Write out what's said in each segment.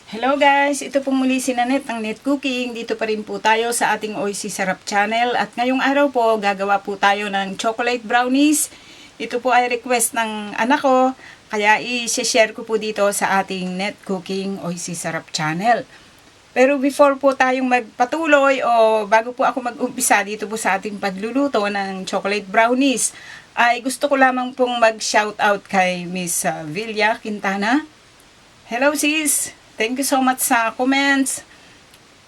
Hello guys, ito pong muli si Nanette ng Net Cooking. Dito pa rin po tayo sa ating OC Sarap channel. At ngayong araw po, gagawa po tayo ng chocolate brownies. Ito po ay request ng anak ko, kaya i-share ko po dito sa ating Net Cooking OC Sarap channel. Pero before po tayong magpatuloy o bago po ako mag-umpisa dito po sa ating pagluluto ng chocolate brownies, ay gusto ko lamang pong mag-shoutout kay Miss Villa Quintana. Hello sis! Thank you so much sa comments.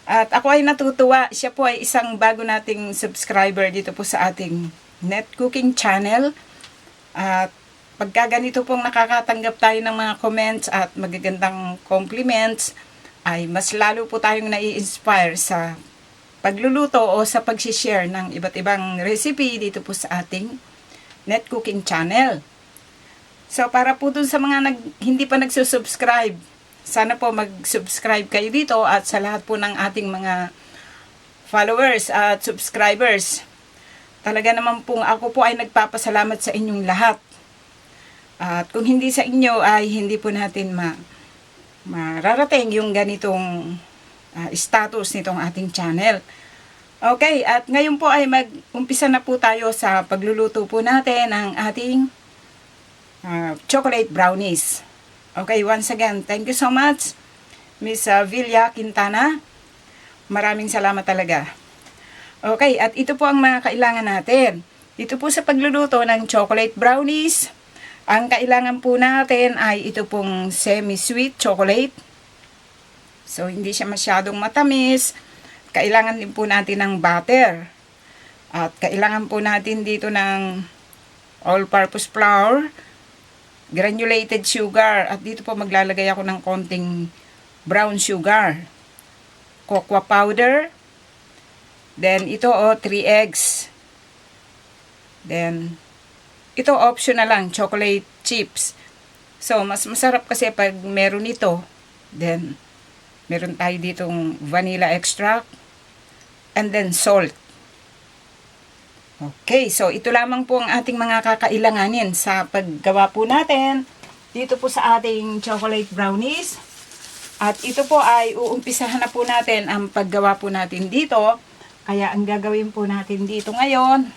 At ako ay natutuwa. Siya po ay isang bago nating subscriber dito po sa ating Net Cooking channel. At pagka ganito pong nakakatanggap tayo ng mga comments at magagandang compliments, ay mas lalo po tayong nai-inspire sa pagluluto o sa pag-share ng iba't ibang recipe dito po sa ating Net Cooking channel. So para po dun sa mga hindi pa nagsusubscribe, sana po mag-subscribe kayo dito at sa lahat po ng ating mga followers at subscribers. Talaga naman po ako po ay nagpapasalamat sa inyong lahat. At kung hindi sa inyo ay hindi po natin mararating yung ganitong status nitong ating channel. Okay, at ngayon po ay mag-umpisa na po tayo sa pagluluto po natin ng ating chocolate brownies. Okay, once again, thank you so much, Miss Villa Quintana. Maraming salamat talaga. Okay, at ito po ang mga kailangan natin. Ito po sa pagluluto ng chocolate brownies, ang kailangan po natin ay ito pong semi-sweet chocolate. So, hindi siya masyadong matamis. Kailangan din po natin ng butter. At kailangan po natin dito ng all-purpose flour, granulated sugar, at dito po maglalagay ako ng konting brown sugar, cocoa powder, then ito 3 eggs, then ito optional lang, chocolate chips. So mas masarap kasi pag meron ito, then meron tayo ditong vanilla extract, and then salt. Okay, so ito lamang po ang ating mga kakailanganin sa paggawa po natin dito po sa ating chocolate brownies. At ito po ay uumpisahan na po natin ang paggawa po natin dito. Kaya ang gagawin po natin dito ngayon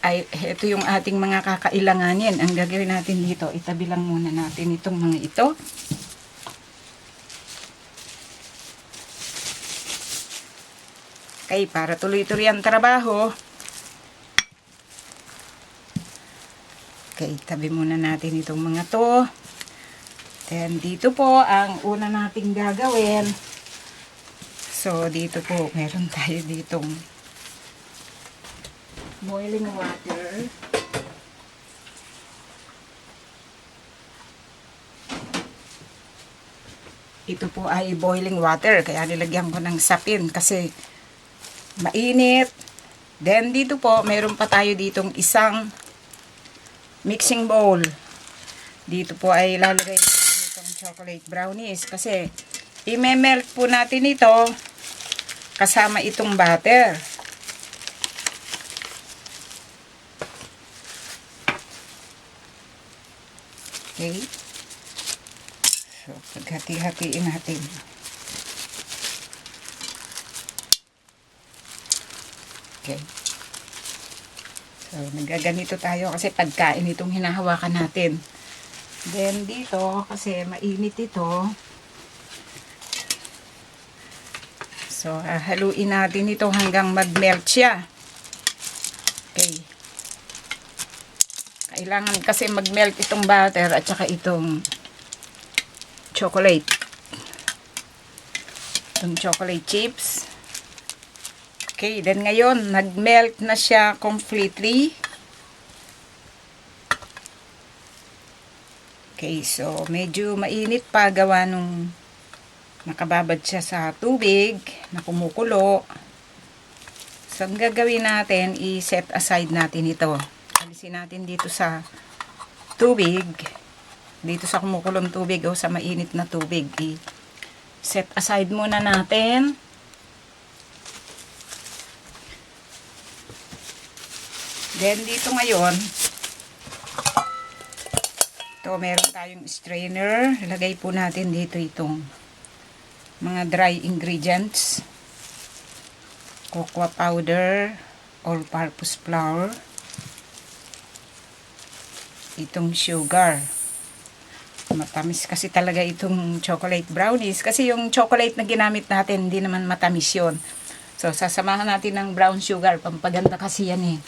ay ito yung ating mga kakailanganin. Ang gagawin natin dito, itabi lang muna natin itong mga ito. Okay, para tuloy-tuloy ang trabaho. Okay, tabi muna natin itong mga to. Then, dito po, ang una nating gagawin. So, dito po, meron tayo ditong boiling water. Ito po ay boiling water, kaya nilagyan ko ng sapin kasi mainit. Then, dito po, meron pa tayo ditong isang mixing bowl. Dito po ay lalagay natin itong chocolate brownies kasi i-melt po natin ito kasama itong butter. Okay. So, paghati-hatiin natin. Okay. So, nagaganito tayo kasi pagkain itong hinahawakan natin. Then, dito, kasi mainit ito. So, haluin natin ito hanggang mag-melt siya. Okay. Kailangan kasi mag-melt itong butter at saka itong chocolate. Itong chocolate chips. Okay, then ngayon, nag-melt na siya completely. Okay, so medyo mainit pa gawa nung nakababad siya sa tubig na kumukulo. So, ang gagawin natin, i-set aside natin ito. Alisin natin dito sa tubig, dito sa kumukulong tubig o sa mainit na tubig. I-set aside muna natin. Then, dito ngayon, ito, meron tayong strainer. Ilagay po natin dito itong mga dry ingredients. Cocoa powder, all-purpose flour, itong sugar. Matamis kasi talaga itong chocolate brownies. Kasi yung chocolate na ginamit natin, hindi naman matamis yun. So, sasamahan natin ng brown sugar. Pampaganda kasi yan eh.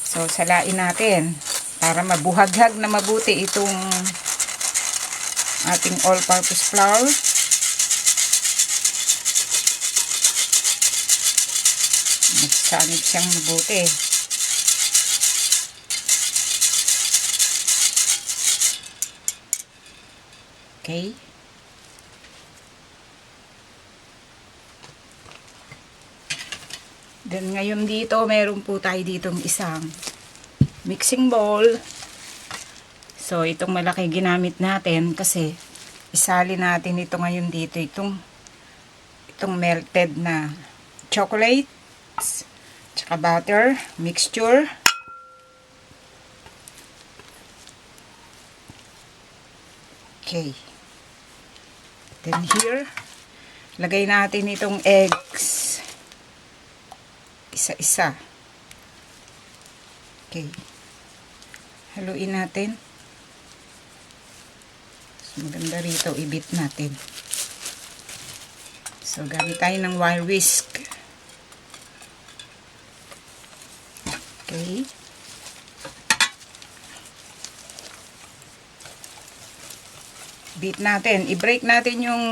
So, salain natin para mabuhaghag na mabuti itong ating all-purpose flour. Magsanib siyang mabuti. Okay. Then ngayon dito, meron po tayo ditong isang mixing bowl. So, itong malaki ginamit natin kasi isali natin ito ngayon dito. Itong melted na chocolate, tsaka butter, mixture. Okay. Then here, lagay natin itong eggs. Isa-isa. Okay. Haluin natin. So, maganda rito, ibit natin. So, gamit tayo ng wire whisk. Okay. Beat natin. I-break natin yung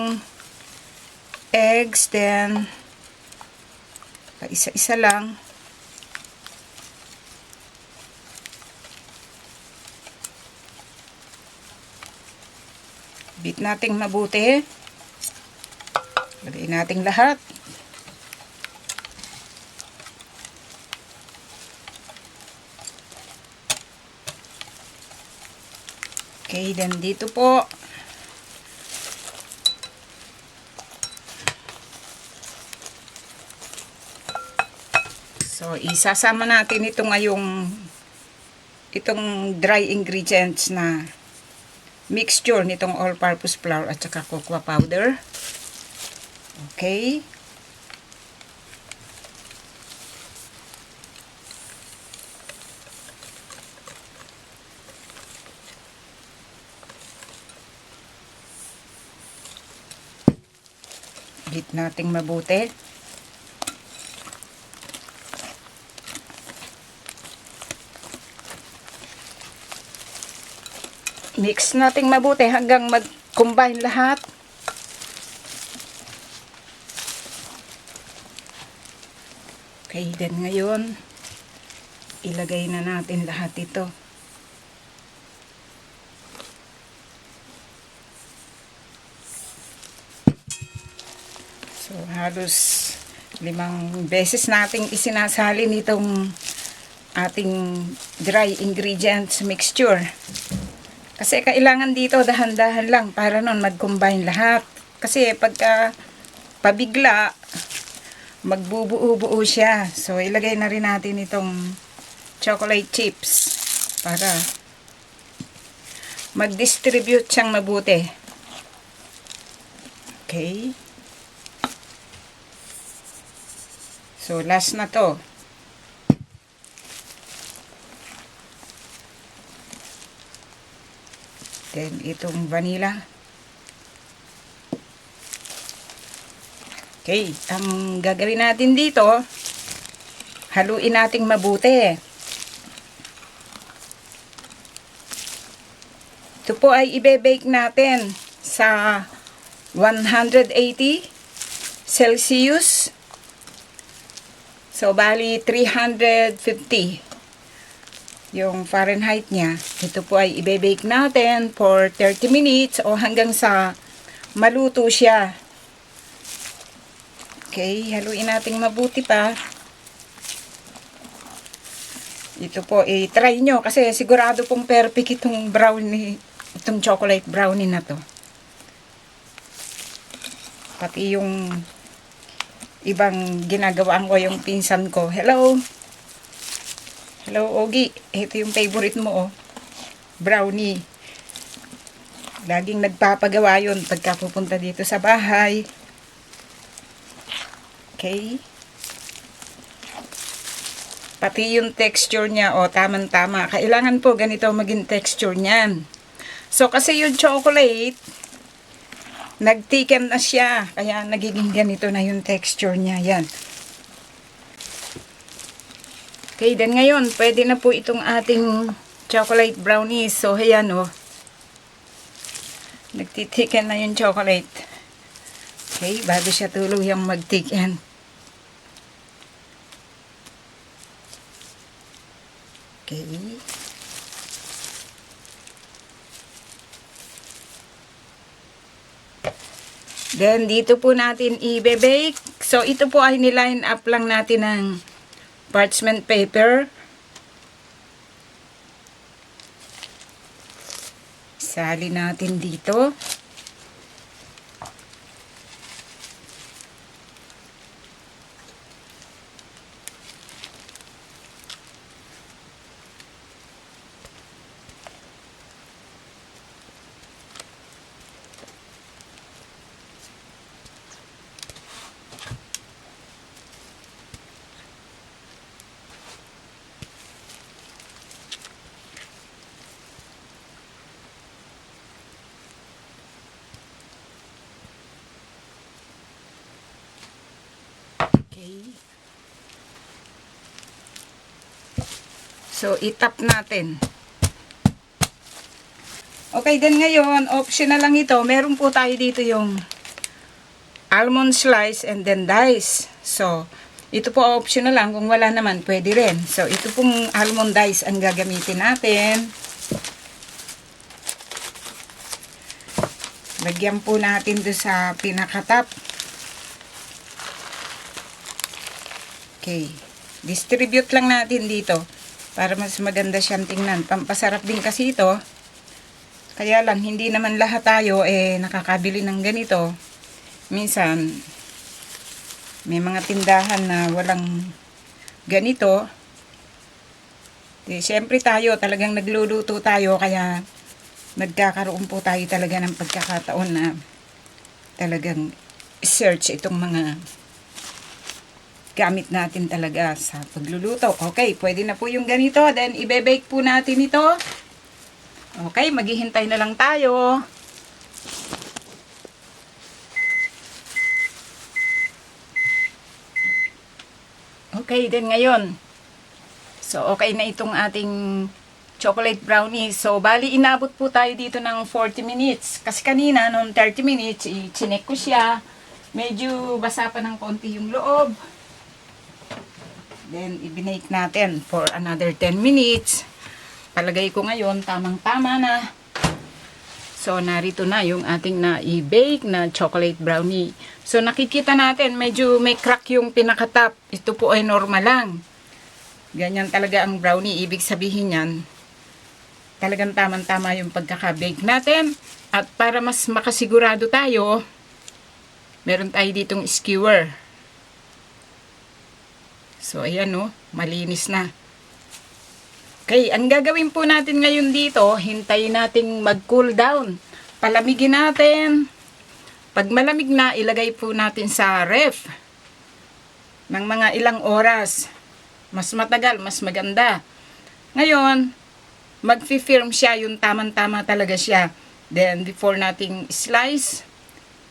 eggs, then isa-isa lang. Beat natin mabuti. Lagay natin lahat. Okay, then dito po. So, isasama natin itong dry ingredients na mixture nitong all-purpose flour at saka cocoa powder. Okay. Beat nating mabuti. Mix nating mabuti hanggang mag-combine lahat. Okay, then ngayon, ilagay na natin lahat ito. So, halos 5 beses nating isinasalin itong ating dry ingredients mixture. Kasi kailangan dito dahan-dahan lang para nun mag-combine lahat. Kasi pagka pabigla, magbubuo-buo siya. So, ilagay na rin natin itong chocolate chips para mag-distribute siyang mabuti. Okay. So, last na to. Then, itong vanilla. Okay, ang gagawin natin dito, haluin nating mabuti. Ito po ay ibe-bake natin sa 180 Celsius. So, bali 350 yung Fahrenheit niya. Ito po ay ibe-bake natin for 30 minutes o hanggang sa maluto siya. Okay, haluin natin mabuti pa. Ito po, try nyo kasi sigurado pong perfect itong brownie, itong chocolate brownie na to. Pati yung ibang ginagawaan ko yung pinsan ko. Hello! Hello, Ogie. Ito yung favorite mo, oh. Brownie. Laging nagpapagawa yun pagka pupunta dito sa bahay. Okay. Pati yung texture niya, tamang-tama. Kailangan po ganito maging texture niyan. So, kasi yung chocolate, nagtiken na siya. Kaya nagiging ganito na yung texture niya. Yan. Okay, then ngayon, pwede na po itong ating chocolate brownies. So, ayan o. Nagtitiken na yung chocolate. Okay, bago siya tuluyang magtiken. Okay. Then, dito po natin i-bake. So, ito po ay niline up lang natin ng parchment paper. Sali natin dito. Okay. So, itap natin. Okay, then ngayon, optional lang ito. Meron po tayo dito yung almond slice and then dice. So, ito po optional lang. Kung wala naman, pwede rin. So, ito pong almond dice ang gagamitin natin. Lagyan po natin doon sa pinakatap. Okay. Distribute lang natin dito para mas maganda siyang tingnan. Pampasarap din kasi ito. Kaya lang, hindi naman lahat tayo nakakabili ng ganito. Minsan, may mga tindahan na walang ganito. Siyempre tayo, talagang nagluluto tayo. Kaya, nagkakaroon po tayo talaga ng pagkakataon na talagang search itong mga gamit natin talaga sa pagluluto. Okay, pwede na po yung ganito. Then, ibe-bake po natin ito. Okay, maghihintay na lang tayo. Okay, then ngayon. So, okay na itong ating chocolate brownie. So, bali, inabot po tayo dito ng 40 minutes. Kasi kanina, noong 30 minutes, i-chinek ko siya. Medyo basa pa ng konti yung loob. Then, i-bake natin for another 10 minutes. Palagay ko ngayon, tamang-tama na. So, narito na yung ating na-i-bake na chocolate brownie. So, nakikita natin, medyo may crack yung pinakatap. Ito po ay normal lang. Ganyan talaga ang brownie. Ibig sabihin yan, talagang tamang-tama yung pagkaka-bake natin. At para mas makasigurado tayo, meron tayo ditong skewer. So, ayan o, malinis na. Okay, ang gagawin po natin ngayon dito, hintayin nating mag-cool down. Palamigin natin. Pag malamig na, ilagay po natin sa ref ng mga ilang oras. Mas matagal, mas maganda. Ngayon, mag-firm siya, yung tamang-tama talaga siya. Then, before nating slice,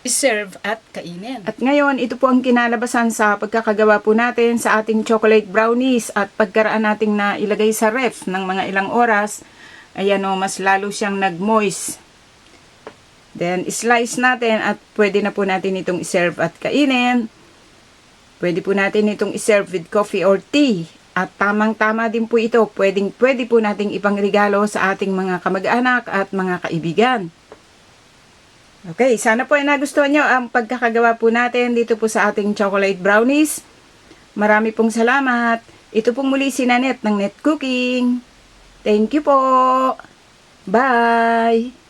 iserve at kainin. At ngayon, ito po ang kinalabasan sa pagkakagawa po natin sa ating chocolate brownies at pagkaraan nating na ilagay sa ref ng mga ilang oras, ayan o, mas lalo siyang nag-moist. Then, slice natin at pwede na po natin itong iserve at kainin. Pwede po natin itong iserve with coffee or tea. At tamang-tama din po ito. Pwede po nating ipangregalo sa ating mga kamag-anak at mga kaibigan. Okay, sana po ay nagustuhan nyo ang pagkakagawa po natin dito po sa ating chocolate brownies. Marami pong salamat. Ito pong muli si Nanette ng Net Cooking. Thank you po. Bye!